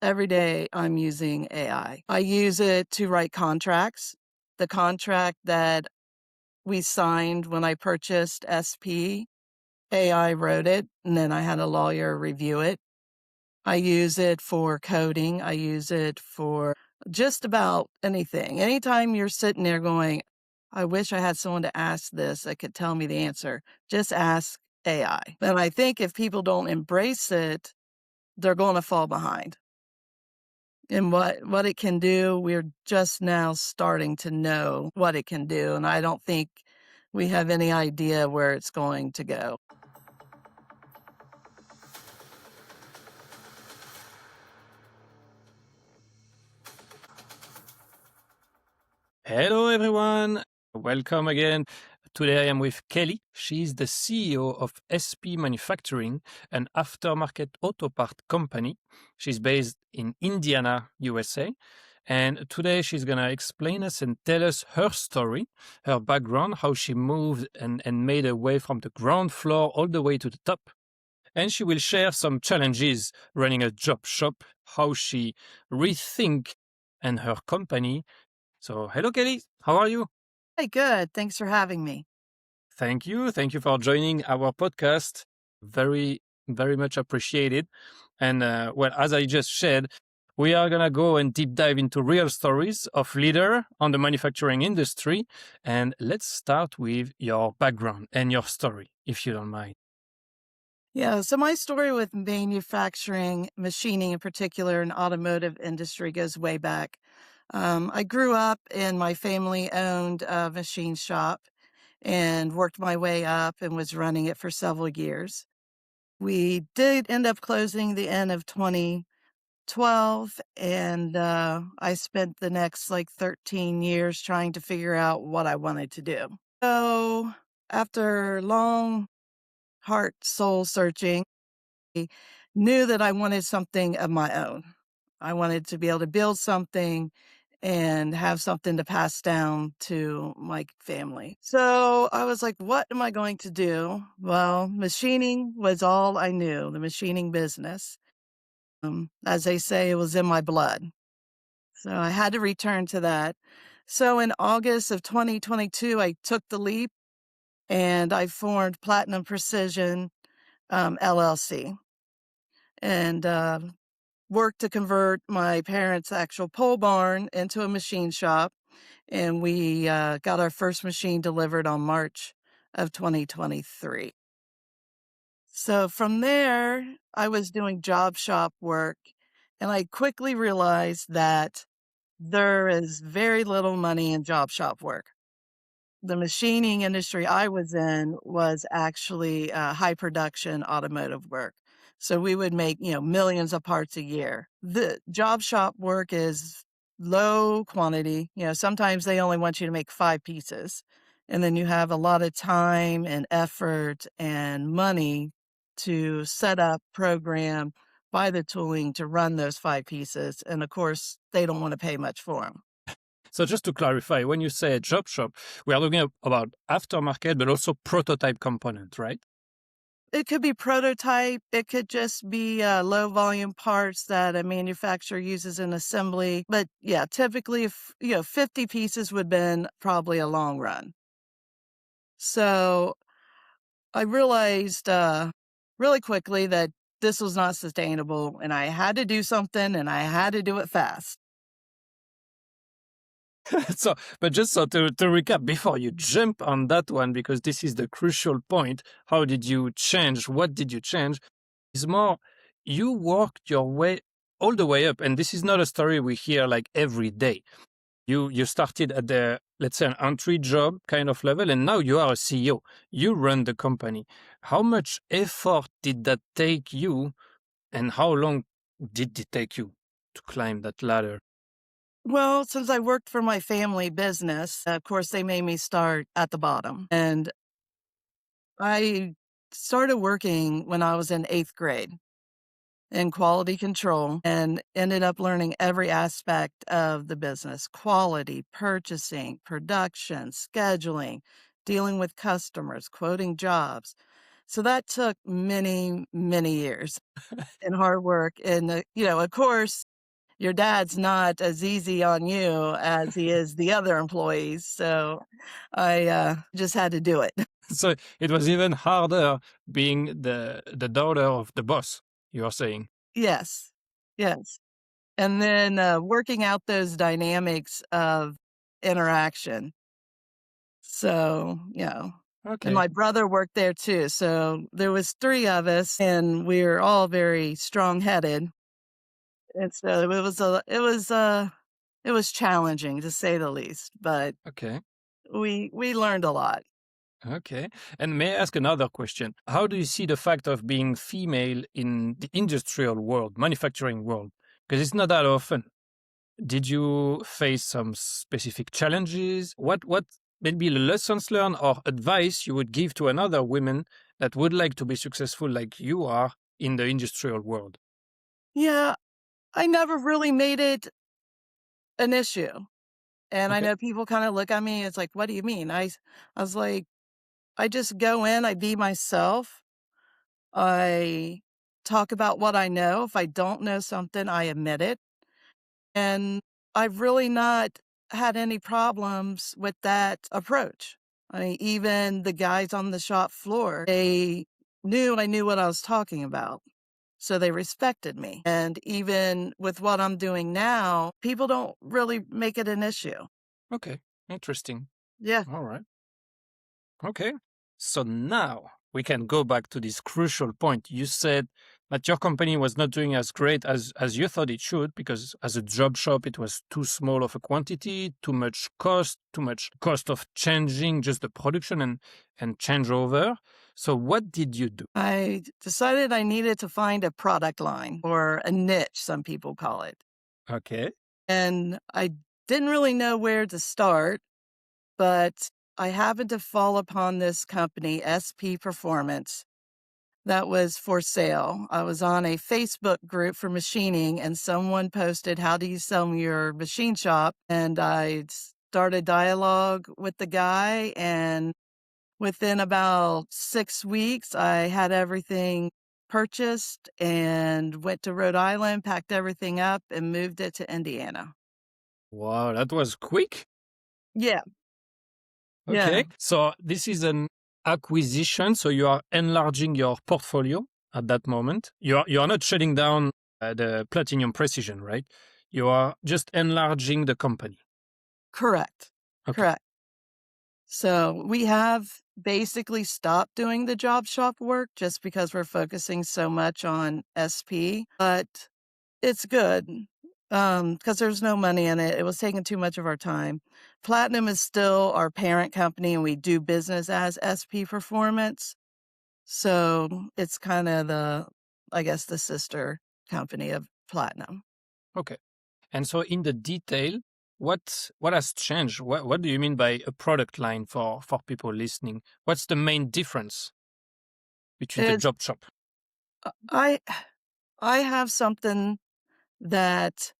Every day I'm using AI. I use it to write contracts. The contract that we signed when I purchased SP, AI wrote it, and then I had a lawyer review it. I use it for coding. I use it for just about anything. Anytime you're sitting there going, I wish I had someone to ask this that could tell me the answer, just ask AI. And I think if people don't embrace it, they're going to fall behind. And what it can do, we're just now starting to know what it can do. And I don't think we have any idea where it's going to go. Hello, everyone. Welcome again. Today I am with Kelly. She's the CEO of SP Manufacturing, an aftermarket auto part company. She's based in Indiana, USA. And today she's going to explain us and tell us her story, her background, how she moved and made her way from the ground floor all the way to the top. And she will share some challenges running a job shop, how she rethink and her company. So, hello, Kelly. How are you? Hey, good. Thanks for having me. Thank you. Thank you for joining our podcast. Very, very much appreciated. And well, as I just shared, we are going to go and deep dive into real stories of leader on the manufacturing industry. And let's start with your background and your story, if you don't mind. Yeah, so my story with manufacturing, machining in particular, and automotive industry goes way back. I grew up in my family-owned machine shop and worked my way up and was running it for several years. We did end up closing the end of 2012, and I spent the next 13 years trying to figure out what I wanted to do. So after long heart soul searching, I knew that I wanted something of my own. I wanted to be able to build something and have something to pass down to my family. So I was like, what am I going to do? Well, machining was all I knew, the machining business. As they say, it was in my blood. So I had to return to that. So in August of 2022, I took the leap and I formed Platinum Precision LLC and worked to convert my parents' actual pole barn into a machine shop. And we got our first machine delivered on March of 2023. So from there, I was doing job shop work, and I quickly realized that there is very little money in job shop work. The machining industry I was in was actually high production automotive work. So we would make, millions of parts a year. The job shop work is low quantity. Sometimes they only want you to make 5 pieces. And then you have a lot of time and effort and money to set up, program, buy the tooling to run those 5 pieces. And of course, they don't want to pay much for them. So just to clarify, when you say job shop, we are talking about aftermarket, but also prototype component, right? It could be prototype. It could just be low volume parts that a manufacturer uses in assembly. But yeah, typically, 50 pieces would have been probably a long run. So I realized really quickly that this was not sustainable and I had to do something and I had to do it fast. But just so to recap, before you jump on that one, because this is the crucial point, how did you change? What did you change? It's more, you worked your way all the way up. And this is not a story we hear like every day. You started at the, let's say, an entry job kind of level, and now you are a CEO. You run the company. How much effort did that take you, and how long did it take you to climb that ladder? Well, since I worked for my family business, of course, they made me start at the bottom. And I started working when I was in 8th grade in quality control and ended up learning every aspect of the business: quality, purchasing, production, scheduling, dealing with customers, quoting jobs. So that took many, many years and hard work. And, of course, your dad's not as easy on you as he is the other employees. So I just had to do it. So it was even harder being the daughter of the boss, you're saying. Yes. Yes. And then working out those dynamics of interaction. So, and Okay. my brother worked there too. So there was 3 of us and we were all very strong-headed. And so it was challenging to say the least, but Okay. we learned a lot. Okay. And may I ask another question? How do you see the fact of being female in the industrial world, manufacturing world? Because it's not that often. Did you face some specific challenges? What maybe lessons learned or advice you would give to another women that would like to be successful like you are in the industrial world? Yeah, I never really made it an issue. And I Okay. know people kinda look at me, it's like, "What do you mean?" I was like, "I just go in, I be myself, I talk about what I know. If I don't know something, I admit it." And I've really not had any problems with that approach. I mean, even the guys on the shop floor, they knew I knew what I was talking about. So they respected me. And even with what I'm doing now, people don't really make it an issue. Okay. Interesting. Yeah, All right. Okay. So now we can go back to this crucial point. You said that your company was not doing as great as you thought it should because as a job shop, it was too small of a quantity, too much cost of changing just the production and changeover. So what did you do? I decided I needed to find a product line or a niche, some people call it. Okay. And I didn't really know where to start, but I happened to fall upon this company, SP Performance, that was for sale. I was on a Facebook group for machining and someone posted, "How do you sell me your machine shop?" And I started dialogue with the guy, and within about 6 weeks, I had everything purchased and went to Rhode Island, packed everything up, and moved it to Indiana. Wow, that was quick. Yeah, yeah, Okay. So this is an acquisition. So you are enlarging your portfolio at that moment. You are not shutting down the Platinum Precision, right? You are just enlarging the company. correct, Okay. correct. So we have basically stopped doing the job shop work just because we're focusing so much on SP, but it's good because there's no money in it. It was taking too much of our time. Platinum is still our parent company, and we do business as SP Performance. So it's kind of I guess, the sister company of Platinum. Okay. And so in the detail, what has changed? What do you mean by a product line for people listening? What's the main difference between the It's job shop? I I have something that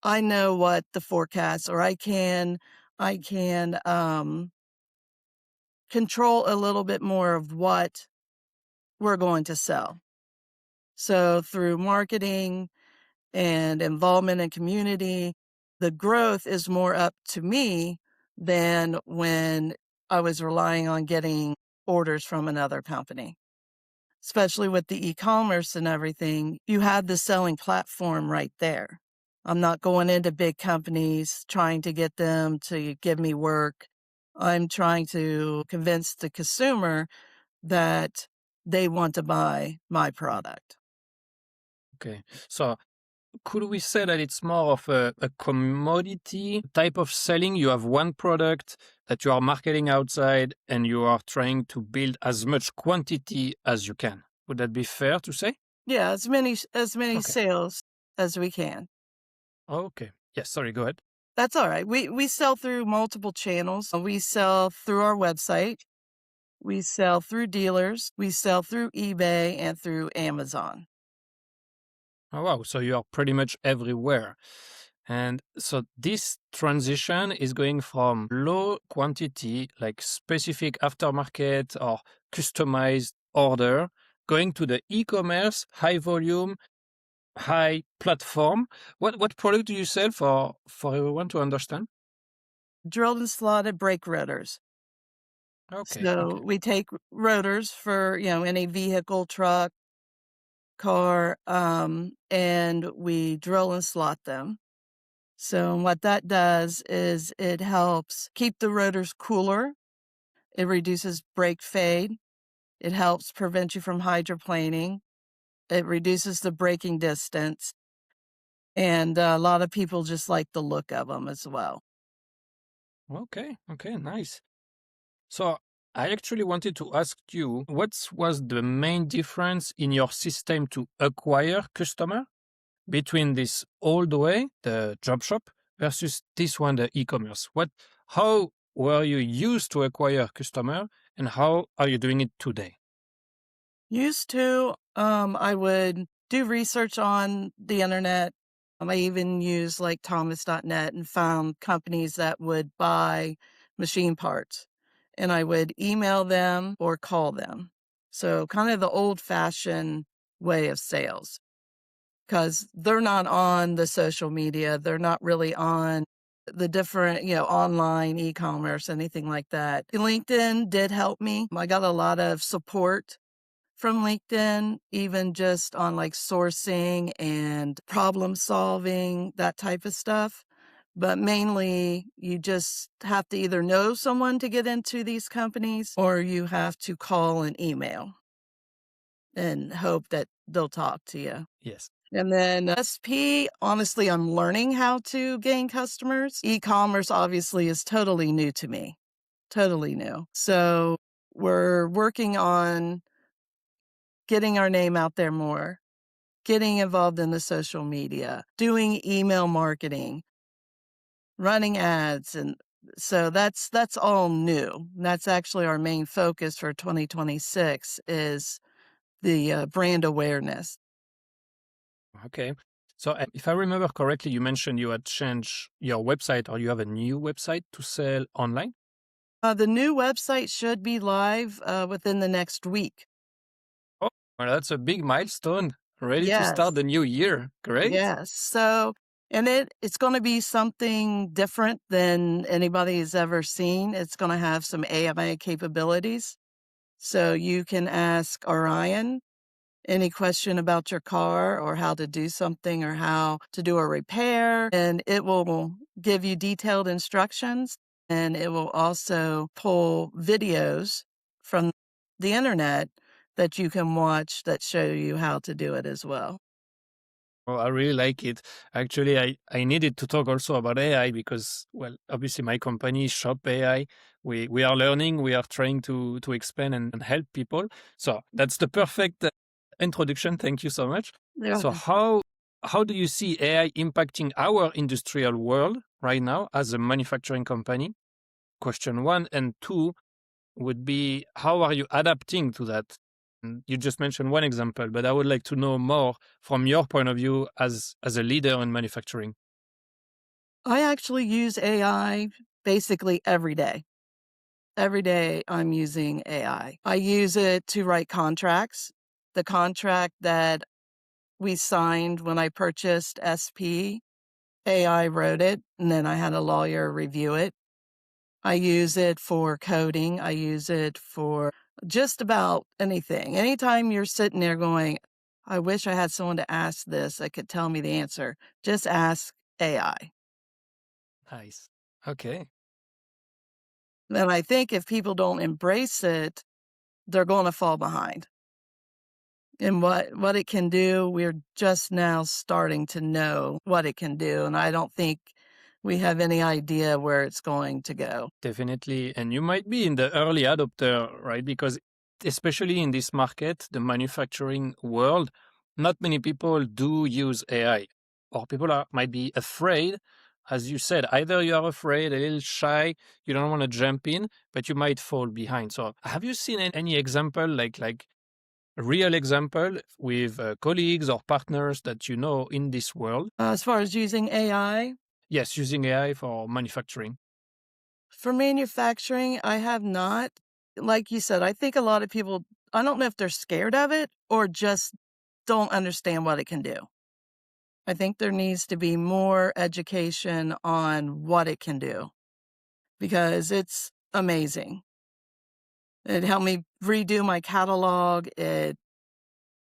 I know what the forecast, or I can control a little bit more of what we're going to sell. So through marketing and involvement in community, the growth is more up to me than when I was relying on getting orders from another company. Especially with the e-commerce and everything, you have the selling platform right there. I'm not going into big companies trying to get them to give me work. I'm trying to convince the consumer that they want to buy my product. Okay. So could we say that it's more of a commodity type of selling? You have one product that you are marketing outside and you are trying to build as much quantity as you can. Would that be fair to say? Yeah, as many Okay. sales as we can. Okay. Yes, sorry, go ahead. That's all right. We sell through multiple channels. We sell through our website. We sell through dealers. We sell through eBay and through Amazon. Oh, wow. So you are pretty much everywhere. And so this transition is going from low quantity, like specific aftermarket or customized order, going to the e-commerce, high volume, high platform. What product do you sell for everyone to understand? Drilled and slotted brake rotors. Okay, So okay. we take rotors for, any vehicle, truck, car, and we drill and slot them. So what that does is it helps keep the rotors cooler. It reduces brake fade. It helps prevent you from hydroplaning. It reduces the braking distance. And a lot of people just like the look of them as well. Okay, okay, nice. So I actually wanted to ask you, what was the main difference in your system to acquire customer between this old way, the job shop, versus this one, the e-commerce? How were you used to acquire customer, and how are you doing it today? Used to, I would do research on the internet. I even used like Thomas.net and found companies that would buy machine parts. And I would email them or call them. So kind of the old fashioned way of sales because they're not on the social media. They're not really on the different, online e-commerce, anything like that. LinkedIn did help me. I got a lot of support from LinkedIn, even just on like sourcing and problem solving, that type of stuff. But mainly, you just have to either know someone to get into these companies or you have to call and email and hope that they'll talk to you. Yes. And then SP, honestly, I'm learning how to gain customers. E-commerce obviously is totally new to me, totally new. So we're working on getting our name out there more, getting involved in the social media, doing email marketing, running ads, and so that's all new. That's actually our main focus for 2026 is the brand awareness. Okay. So if I remember correctly, you mentioned you had changed your website, or you have a new website to sell online. The new website should be live within the next week. Oh, well, that's a big milestone. Ready to start Yes, the new year. Great. yes. So, and it's going to be something different than anybody's ever seen. It's going to have some AI capabilities. So you can ask Orion any question about your car or how to do something or how to do a repair, and it will give you detailed instructions. And it will also pull videos from the internet that you can watch that show you how to do it as well. Oh, I really like it. Actually, I needed to talk also about AI because, well, obviously my company, Shop AI, we are learning, we are trying to expand and help people. So that's the perfect introduction. Thank you so much. Yeah. So how do you see AI impacting our industrial world right now as a manufacturing company? Question one. And two would be, how are you adapting to that? You just mentioned one example, but I would like to know more from your point of view as a leader in manufacturing. I actually use AI basically every day. Every day I'm using AI. I use it to write contracts. The contract that we signed when I purchased SP, AI wrote it, and then I had a lawyer review it. I use it for coding. I use it for just about anything. Anytime you're sitting there going, I wish I had someone to ask this that could tell me the answer, just ask AI. Nice. Okay. And I think if people don't embrace it, they're going to fall behind. And what it can do, we're just now starting to know what it can do, and I don't think we have any idea where it's going to go. Definitely. And you might be in the early adopter, right? Because especially in this market, the manufacturing world, not many people do use AI, or people might be afraid. As you said, either you are afraid, a little shy, you don't want to jump in, but you might fall behind. So have you seen any example, like a real example with colleagues or partners that you know in this world? As far as using AI, Yes, using AI for manufacturing. for manufacturing, I have not. Like you said, I think a lot of people, I don't know if they're scared of it or just don't understand what it can do. I think there needs to be more education on what it can do because it's amazing. It helped me redo my catalog. It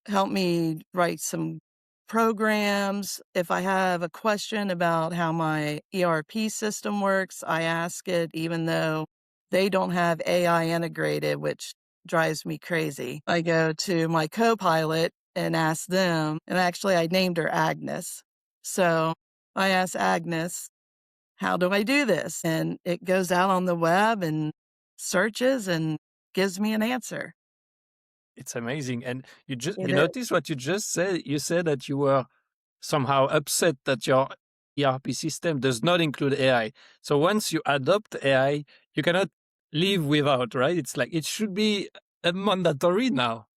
helped me write some programs. If I have a question about how my ERP system works, I ask it, even though they don't have AI integrated, which drives me crazy. I go to my co-pilot and ask them, and actually I named her Agnes. So I asked Agnes, how do I do this? And it goes out on the web and searches and gives me an answer. It's amazing. And It you is. notice what you just said? You said that you were somehow upset that your ERP system does not include AI. So once you adopt AI, you cannot live without, right? It's like it should be a mandatory now.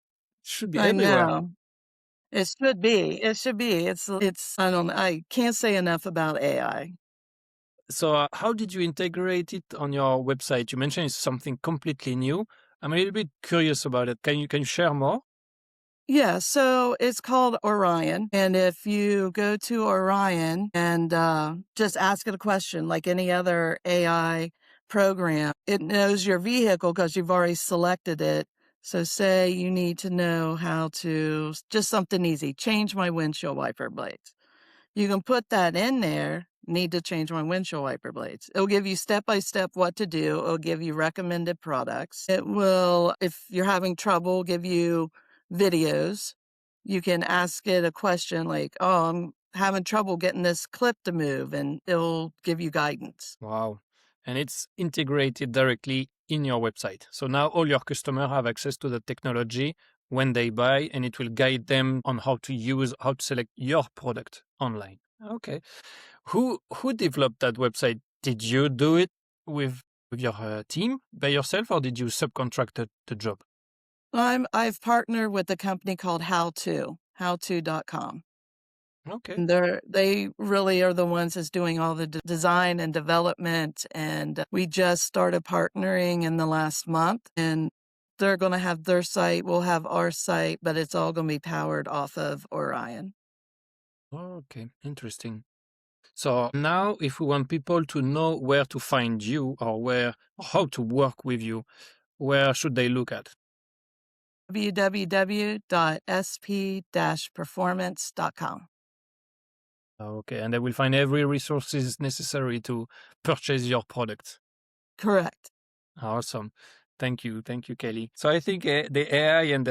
It should be I everywhere. know. It should be. It should be. I don't I can't say enough about AI. So how did you integrate it on your website? You mentioned it's something completely new. I'm a little bit curious about it. Can you share more? Yeah, so it's called Orion, and if you go to Orion and just ask it a question like any other AI program, it knows your vehicle because you've already selected it. So say you need to know how to, just something easy, change my windshield wiper blades. You can put that in there, need to change my windshield wiper blades. It'll give you step by step what to do. It'll give you recommended products. It will, if you're having trouble, give you videos. You can ask it a question like, oh, I'm having trouble getting this clip to move, and it'll give you guidance. Wow. And it's integrated directly in your website. So now all your customers have access to the technology when they buy, and it will guide them on how to select your product online. Okay. Who developed that website? Did you do it with your team by yourself, or did you subcontract the job? I've partnered with a company called howto.com. Okay. They really are the ones that's doing all the design and development, and we just started partnering in the last month, and they're going to have their site, we'll have our site, but it's all going to be powered off of Orion. Okay. Interesting. So now, if we want people to know where to find you or how to work with you, where should they look at? www.sp-performance.com. Okay, and they will find every resources necessary to purchase your product. Correct. Awesome. Thank you, Kelly. So I think the AI and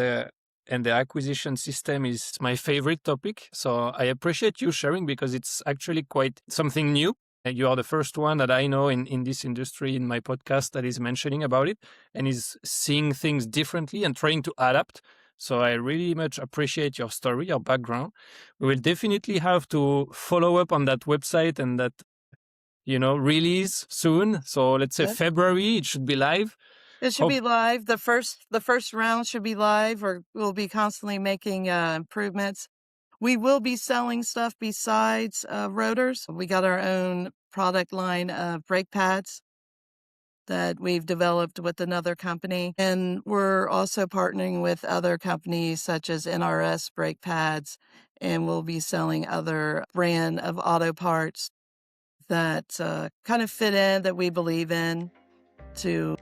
the acquisition system is my favorite topic. So I appreciate you sharing because it's actually quite something new. And you are the first one that I know in this industry in my podcast that is mentioning about it and is seeing things differently and trying to adapt. So I really much appreciate your story, your background. We will definitely have to follow up on that website and that release soon. So let's say Yeah. February, it should be live. It should be live. The first round should be live, or we'll be constantly making improvements. We will be selling stuff besides rotors. We got our own product line of brake pads that we've developed with another company. And we're also partnering with other companies such as NRS brake pads, and we'll be selling other brand of auto parts that kind of fit in, that we believe in, to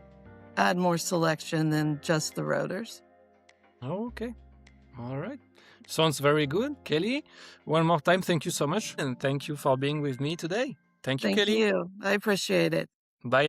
add more selection than just the rotors. Okay. All right. Sounds very good. Kelly, one more time, thank you so much. And thank you for being with me today. Thank you, Thank Kelly. you. I appreciate it. Bye.